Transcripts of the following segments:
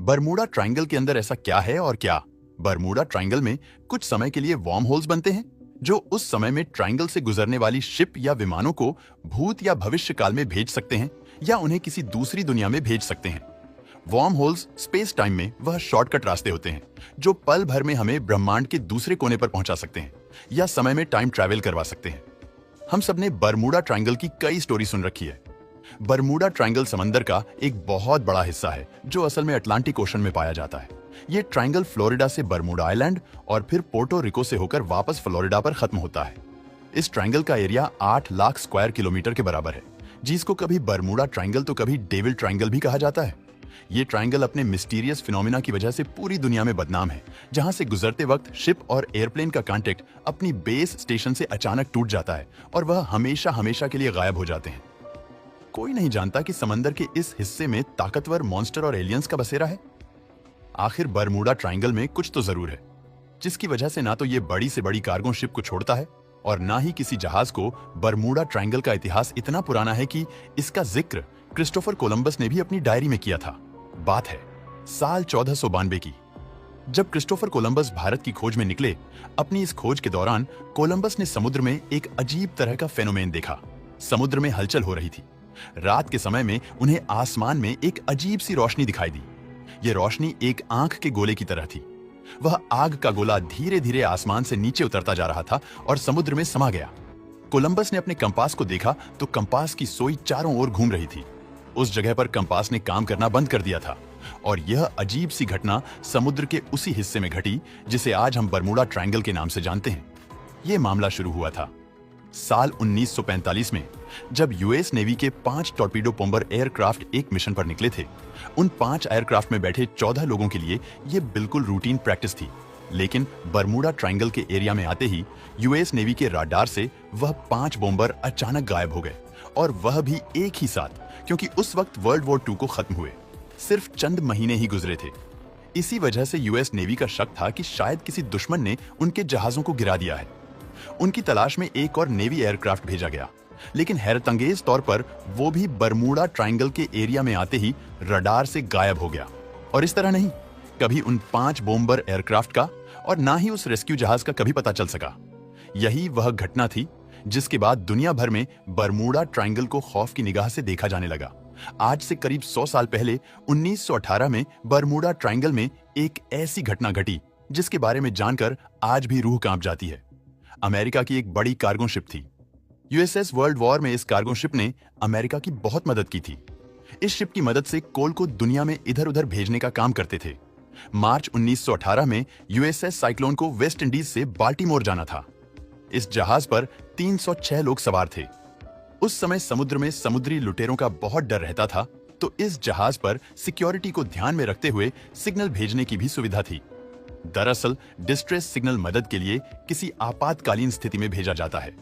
Bermuda triangle के अंदर ऐसा क्या है और क्या? बरमूडा ट्रायंगल में कुछ समय के लिए वार्म होल्स बनते हैं जो उस समय में ट्रायंगल से गुजरने वाली शिप या विमानों को भूत या भविष्य काल में भेज सकते हैं या उन्हें किसी दूसरी दुनिया में भेज सकते हैं। वार्म होल्स स्पेस टाइम में वह शॉर्टकट रास्ते होते हैं जो पल भर में हमें ब्रह्मांड के दूसरे कोने पर पहुंचा सकते हैं या समय में टाइम ट्रैवल करवा सकते हैं। हम सबने बरमूडा ट्रायंगल की कई स्टोरी सुन रखी है। बरमूडा ट्रायंगल समंदर का एक बहुत बड़ा हिस्सा है जो असल में अटलांटिक ओशन में पाया जाता है। ये ट्रायंगल फ्लोरिडा से बरमूडा आइलैंड और फिर पोर्टो रिको से होकर वापस फ्लोरिडा पर खत्म होता है। इस ट्रायंगल का एरिया 8 लाख स्क्वायर किलोमीटर के बराबर है, जिसको कभी बरमूडा ट्रायंगल तो कभी डेविल ट्रायंगल भी कहा जाता है। ये ट्रायंगल अपने मिस्टीरियस फिनोमिना की वजह से पूरी दुनिया में बदनाम है, जहां से गुजरते वक्त शिप और एयरप्लेन का कांटेक्ट अपनी बेस स्टेशन से अचानक टूट जाता है और वह हमेशा हमेशा के लिए गायब हो जाते हैं। कोई नहीं जानता कि समंदर के इस हिस्से में ताकतवर मॉन्स्टर और एलियंस का बसेरा है। आखिर बरमूडा ट्रायंगल में कुछ तो जरूर है, जिसकी वजह से ना तो ये बड़ी से बड़ी कार्गो शिप को छोड़ता है और ना ही किसी जहाज को। बरमूडा ट्रायंगल का इतिहास इतना पुराना है कि इसका जिक्र क्रिस्टोफर कोलंबस ने भी अपनी डायरी में किया था। बात है साल 1492 की, जब क्रिस्टोफर कोलंबस भारत की खोज में निकले। अपनी इस खोज के दौरान कोलंबस ने समुद्र में एक अजीब तरह का फेनोमेन देखा। समुद्र में हलचल हो रही थी। रात के समय में उन्हें आसमान में एक अजीब सी रोशनी दिखाई दी। यह रोशनी एक आंख के गोले की तरह थी। वह आग का गोला धीरे धीरे आसमान से नीचे उतरता जा रहा था और समुद्र में समा गया। कोलंबस ने अपने कंपास को देखा तो कंपास की सोई चारों ओर घूम रही थी। उस जगह पर कंपास ने काम करना बंद कर दिया था और यह अजीब सी घटना समुद्र के उसी हिस्से में घटी जिसे आज हम बरमूडा ट्रायंगल के नाम से जानते हैं। यह मामला शुरू हुआ था साल 1945 में, जब यूएस नेवी के 5 टॉर्पीडो बॉम्बर एयरक्राफ्ट एक मिशन पर निकले थे। उन 5 एयरक्राफ्ट में बैठे 14 लोगों के लिए यह बिल्कुल रूटीन प्रैक्टिस थी। लेकिन बरमूडा ट्रायंगल के एरिया में आते ही यूएस नेवी के राडार से वह 5 बॉम्बर अचानक गायब हो गए, और वह भी एक ही साथ, क्योंकि उस वक्त वर्ल्ड वॉर 2 को खत्म हुए सिर्फ चंद महीने ही गुजरे थे। इसी वजह से यूएस नेवी का शक था कि शायद किसी दुश्मन ने उनके जहाजों को गिरा दिया है। उनकी तलाश में एक और नेवी एयरक्राफ्ट भेजा गया, लेकिन हैरतअंगेज तौर पर वो भी बरमूडा ट्रायंगल के एरिया में आते ही रडार से गायब हो गया। और इस तरह नहीं, कभी उन 5 बॉम्बर एयरक्राफ्ट का और ना ही उस रेस्क्यू जहाज का कभी पता चल सका। यही वह घटना थी जिसके बाद दुनिया भर में बरमूडा ट्रायंगल को खौफ की निगाह से देखा जाने लगा। आज से करीब 100 साल पहले 1918 में बरमूडा ट्रायंगल में एक ऐसी घटना घटी जिसके बारे में जानकर आज भी रूह कांप जाती है। अमेरिका की एक बड़ी कार्गो शिप थी। यूएसएस वर्ल्ड वॉर में इस कार्गो शिप ने अमेरिका की बहुत मदद की थी। इस शिप की मदद से कोल को दुनिया में इधर उधर भेजने का काम करते थे। मार्च 1918 में यूएसएस साइक्लोन को वेस्ट इंडीज से बाल्टीमोर जाना था। इस जहाज पर 306 लोग सवार थे। उस समय समुद्र में समुद्री लुटेरों का बहुत डर रहता था, तो इस जहाज पर सिक्योरिटी को ध्यान में रखते हुए सिग्नल भेजने की भी सुविधा थी। दरअसल डिस्ट्रेस सिग्नल मदद के लिए किसी आपातकालीन स्थिति में भेजा जाता है।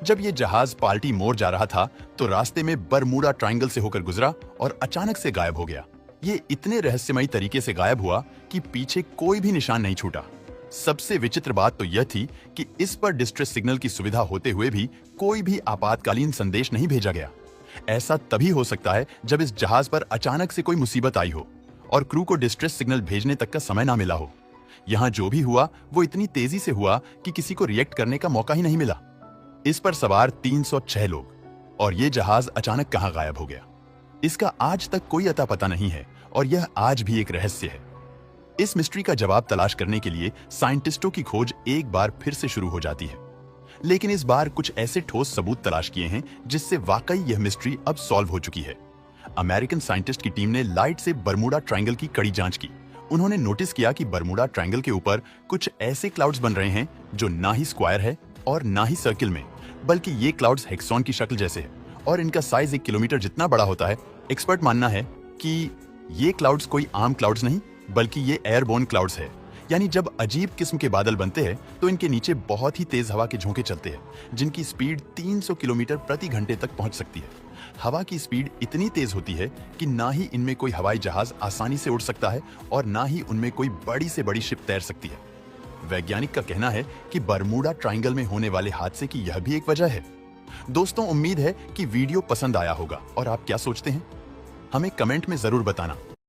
जब यह जहाज बाल्टीमोर जा रहा था तो रास्ते में बरमूडा ट्रायंगल से होकर गुजरा और अचानक से गायब हो गया। ये इतने रहस्यमयी तरीके से गायब हुआ कि पीछे कोई भी निशान नहीं छूटा। सबसे विचित्र बात तो यह थी कि इस पर डिस्ट्रेस सिग्नल की सुविधा होते हुए भी कोई भी आपातकालीन संदेश नहीं भेजा गया। ऐसा तभी हो सकता है जब इस जहाज पर अचानक से कोई मुसीबत आई हो और क्रू को डिस्ट्रेस सिग्नल भेजने तक का समय ना मिला हो। यहाँ जो भी हुआ वो इतनी तेजी से हुआ कि किसी को रिएक्ट करने का मौका ही नहीं मिला। इस पर सवार 306 लोग, और ये जहाज अचानक कहां गायब हो गया, इसका आज तक कोई अता पता नहीं है और यह आज भी एक रहस्य है। इस मिस्ट्री का जवाब तलाश करने के लिए साइंटिस्टों की खोज एक बार फिर से शुरू हो जाती है, लेकिन इस बार कुछ ऐसे ठोस सबूत तलाश किए हैं जिससे वाकई यह मिस्ट्री अब सॉल्व हो चुकी है। अमेरिकन साइंटिस्ट की टीम ने लाइट से बरमूडा ट्रायंगल की कड़ी जांच की। उन्होंने नोटिस किया कि बरमूडा ट्रायंगल के ऊपर कुछ ऐसे क्लाउड्स बन रहे हैं जो ना ही स्क्वायर है और ना ही सर्किल में, बल्कि ये क्लाउड्स हेक्सॉन की शक्ल जैसे है और इनका साइज 1 किलोमीटर जितना बड़ा होता है। एक्सपर्ट मानना है कि ये क्लाउड्स कोई आम क्लाउड्स नहीं, बल्कि ये एयरबोर्न क्लाउड्स है। यानी जब अजीब किस्म के बादल बनते हैं तो इनके नीचे बहुत ही तेज हवा के झोंके चलते हैं, जिनकी स्पीड 300 किलोमीटर प्रति घंटे तक पहुंच सकती है। हवा की स्पीड इतनी तेज होती है कि ना ही इनमें कोई हवाई जहाज आसानी से उड़ सकता है और ना ही उनमें कोई बड़ी से बड़ी शिप तैर सकती है। वैज्ञानिक का कहना है कि बरमूडा ट्रायंगल में होने वाले हादसे की यह भी एक वजह है। दोस्तों, उम्मीद है कि वीडियो पसंद आया होगा और आप क्या सोचते हैं हमें कमेंट में जरूर बताना।